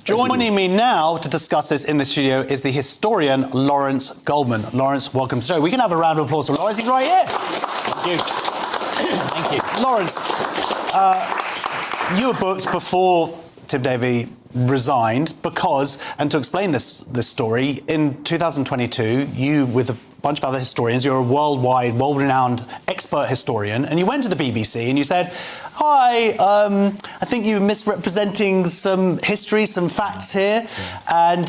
Joining me now to discuss this in the studio is the historian Lawrence Goldman. Lawrence, welcome to the show. We can have a round of applause for Lawrence. He's right here. Thank you. Thank you. Lawrence, you were booked before Tim Davie resigned because, and to explain this story, in 2022, you, with a bunch of other historians, you're a worldwide, world-renowned expert historian, and you went to the BBC and you said, hi, I think you're misrepresenting some history, some facts here, and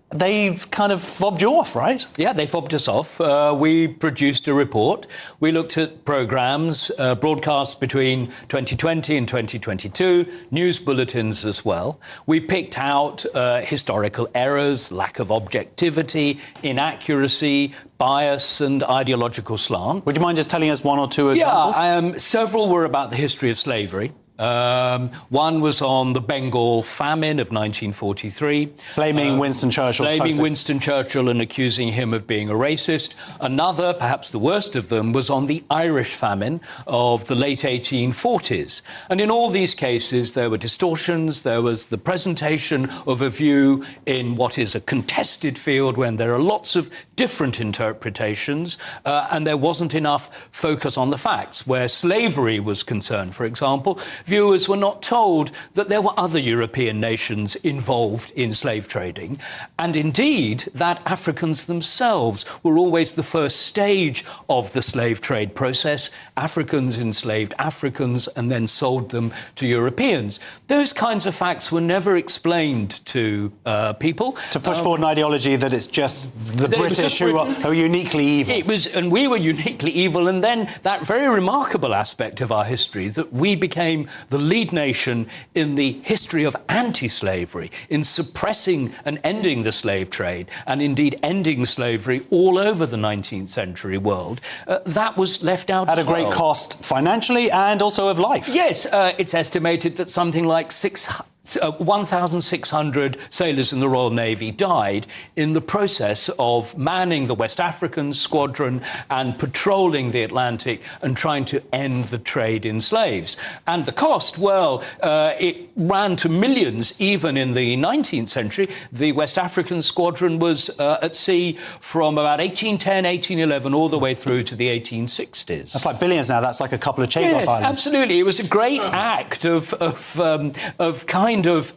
they've kind of fobbed you off, right? Yeah, they fobbed us off. We produced a report. We looked at programmes, broadcasts between 2020 and 2022, news bulletins as well. We picked out historical errors, lack of objectivity, inaccuracy, bias and ideological slant. Would you mind just telling us one or two examples? Yeah, several were about the history of slavery. One was on the Bengal famine of 1943. Blaming Winston Churchill. Blaming Winston Churchill and accusing him of being a racist. Another, perhaps the worst of them, was on the Irish famine of the late 1840s. And in all these cases, there were distortions. There was the presentation of a view in what is a contested field when there are lots of different interpretations, and there wasn't enough focus on the facts. Where slavery was concerned, for example, viewers were not told that there were other European nations involved in slave trading, and indeed that Africans themselves were always the first stage of the slave trade process. Africans enslaved Africans and then sold them to Europeans. Those kinds of facts were never explained to people. To push forward an ideology that it's just the British who are uniquely evil. It was, and we were uniquely evil, and then that very remarkable aspect of our history, that we became the lead nation in the history of anti-slavery, in suppressing and ending the slave trade, and indeed ending slavery all over the 19th century world. That was left out at a great cost financially and also of life. Yes, it's estimated that something like 1,600 sailors in the Royal Navy died in the process of manning the West African squadron and patrolling the Atlantic and trying to end the trade in slaves. And the cost, well, it ran to millions even in the 19th century. The West African squadron was at sea from about 1810, 1811, all the way through to the 1860s. That's like billions now. That's like a couple of Chagos Yes, islands. Absolutely. It was a great act of kind of,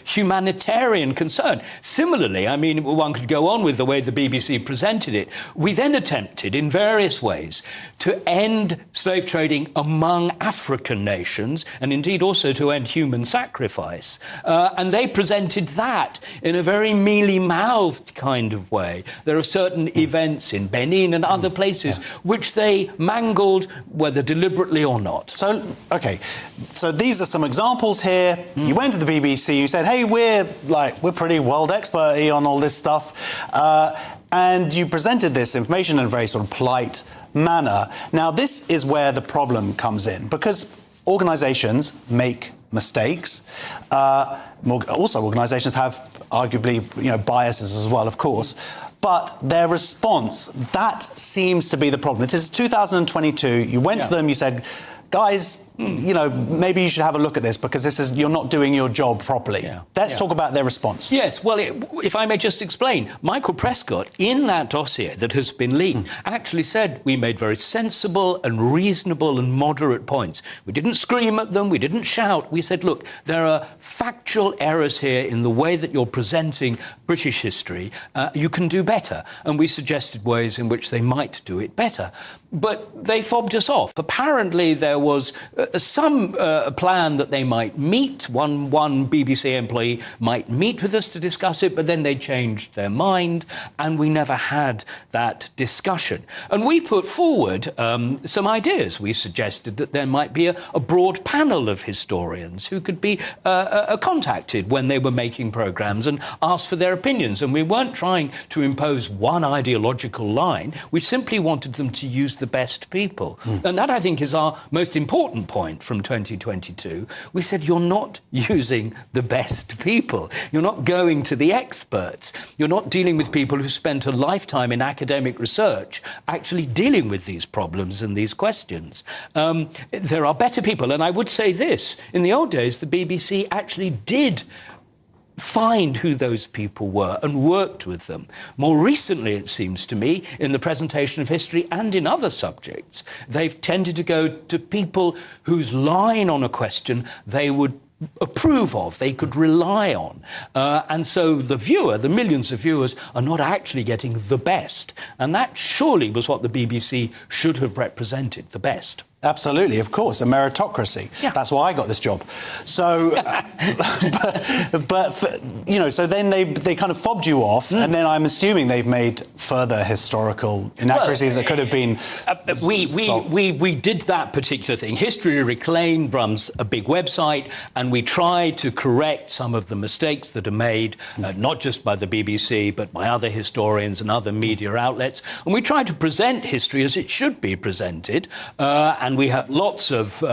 humanitarian concern. Similarly, I mean, one could go on with the way the BBC presented it. We then attempted, in various ways, to end slave trading among African nations, and indeed also to end human sacrifice. And they presented that in a very mealy-mouthed kind of way. There are certain events in Benin and other places which they mangled, whether deliberately or not. So, OK, so these are some examples here. You went to the BBC, you said, hey, we're pretty world expert-y on all this stuff. And you presented this information in a very sort of polite manner. Now, this is where the problem comes in, because organisations make mistakes. Also, organisations have arguably, biases as well, of course. But their response, that seems to be the problem. This is 2022. You went to them, you said, guys, maybe you should have a look at this because you're not doing your job properly. Let's talk about their response. Yes, well, if I may just explain, Michael Prescott, in that dossier that has been leaked, actually said we made very sensible and reasonable and moderate points. We didn't scream at them, we didn't shout. We said, look, there are factual errors here in the way that you're presenting British history. You can do better. And we suggested ways in which they might do it better. But they fobbed us off. Apparently, there was some plan that they might meet. One BBC employee might meet with us to discuss it, but then they changed their mind, and we never had that discussion. And we put forward some ideas. We suggested that there might be a broad panel of historians who could be contacted when they were making programmes and asked for their opinions. And we weren't trying to impose one ideological line. We simply wanted them to use the best people. And that, I think, is our most important point from 2022. We said, you're not using the best people. You're not going to the experts. You're not dealing with people who spent a lifetime in academic research actually dealing with these problems and these questions. There are better people. And I would say this, in the old days, the BBC actually did find who those people were and worked with them. More recently, it seems to me, in the presentation of history and in other subjects, they've tended to go to people whose line on a question they would approve of, they could rely on. And so the viewer, the millions of viewers, are not actually getting the best. And that surely was what the BBC should have represented, the best. Absolutely, of course, a meritocracy. Yeah. That's why I got this job. So, so then they kind of fobbed you off, and then I'm assuming they've made further historical inaccuracies that could have been. We did that particular thing. History Reclaimed runs a big website, and we try to correct some of the mistakes that are made, not just by the BBC, but by other historians and other media outlets. And we try to present history as it should be presented. And we have lots of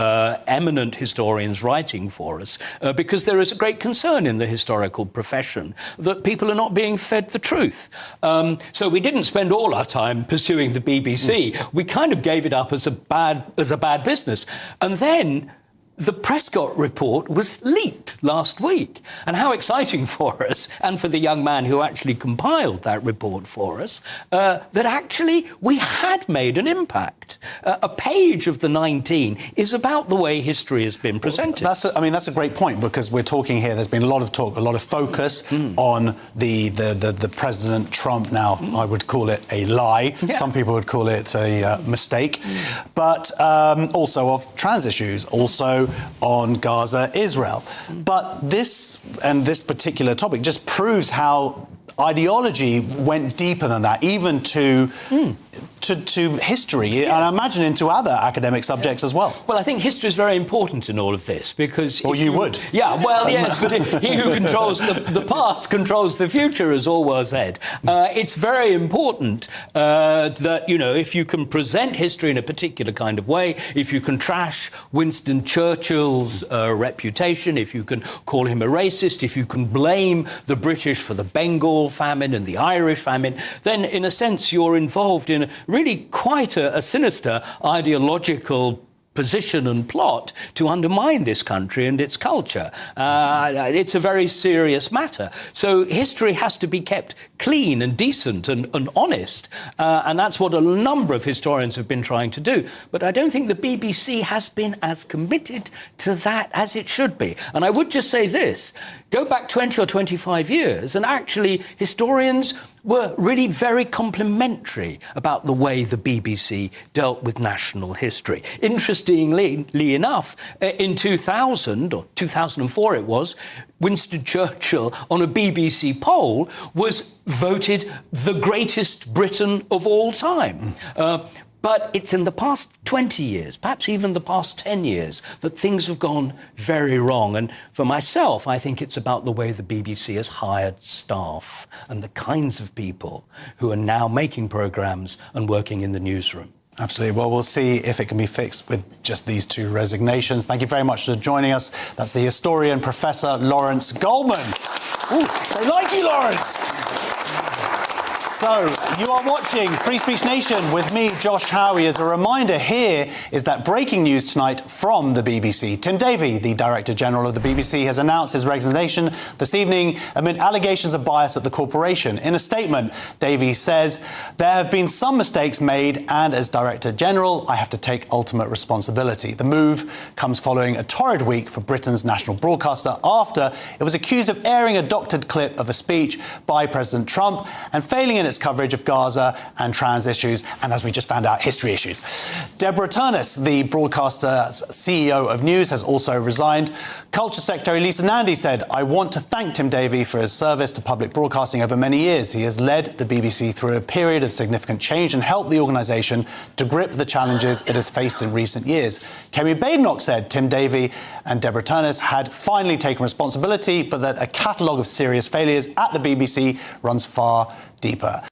eminent historians writing for us because there is a great concern in the historical profession that people are not being fed the truth. So we didn't spend all our time pursuing the BBC. We kind of gave it up as a bad business. And then the Prescott report was leaked last week. And how exciting for us, and for the young man who actually compiled that report for us, that actually we had made an impact. A page of the 19 is about the way history has been presented. That's a great point, because we're talking here, there's been a lot of talk, a lot of focus on the President Trump. Now, I would call it a lie. Yeah. Some people would call it a mistake. But also of trans issues, also on Gaza, Israel. But this particular topic just proves how ideology went deeper than that, even to history, yes. And I imagine into other academic subjects as well. Well, I think history is very important in all of this, because... Well, you would. Yeah, well, yes, but he who controls the past controls the future, as Orwell said. It's very important that, if you can present history in a particular kind of way, if you can trash Winston Churchill's reputation, if you can call him a racist, if you can blame the British for the Bengal famine and the Irish famine, then, in a sense, you're involved in really quite a sinister ideological position and plot to undermine this country and its culture. It's a very serious matter. So history has to be kept clean and decent and honest. And that's what a number of historians have been trying to do. But I don't think the BBC has been as committed to that as it should be. And I would just say this, go back 20 or 25 years, and actually historians were really very complimentary about the way the BBC dealt with national history. Interestingly enough, in 2000, or 2004 it was, Winston Churchill, on a BBC poll, was voted the greatest Briton of all time. But it's in the past 20 years, perhaps even the past 10 years, that things have gone very wrong. And for myself, I think it's about the way the BBC has hired staff and the kinds of people who are now making programmes and working in the newsroom. Absolutely. Well, we'll see if it can be fixed with just these two resignations. Thank you very much for joining us. That's the historian, Professor Lawrence Goldman. Ooh, they like you, Lawrence! So, you are watching Free Speech Nation with me, Josh Howie. As a reminder, here is that breaking news tonight from the BBC. Tim Davie, the Director General of the BBC, has announced his resignation this evening amid allegations of bias at the corporation. In a statement, Davie says, "There have been some mistakes made, and as Director General, I have to take ultimate responsibility." The move comes following a torrid week for Britain's national broadcaster after it was accused of airing a doctored clip of a speech by President Trump and failing in its coverage of Gaza and trans issues, and as we just found out, history issues. Deborah Turnus, the broadcaster's CEO of News, has also resigned. Culture Secretary Lisa Nandy said, "I want to thank Tim Davie for his service to public broadcasting over many years. He has led the BBC through a period of significant change and helped the organisation to grip the challenges it has faced in recent years." Kemi Badenoch said Tim Davie and Deborah Turnus had finally taken responsibility, but that a catalogue of serious failures at the BBC runs far deeper.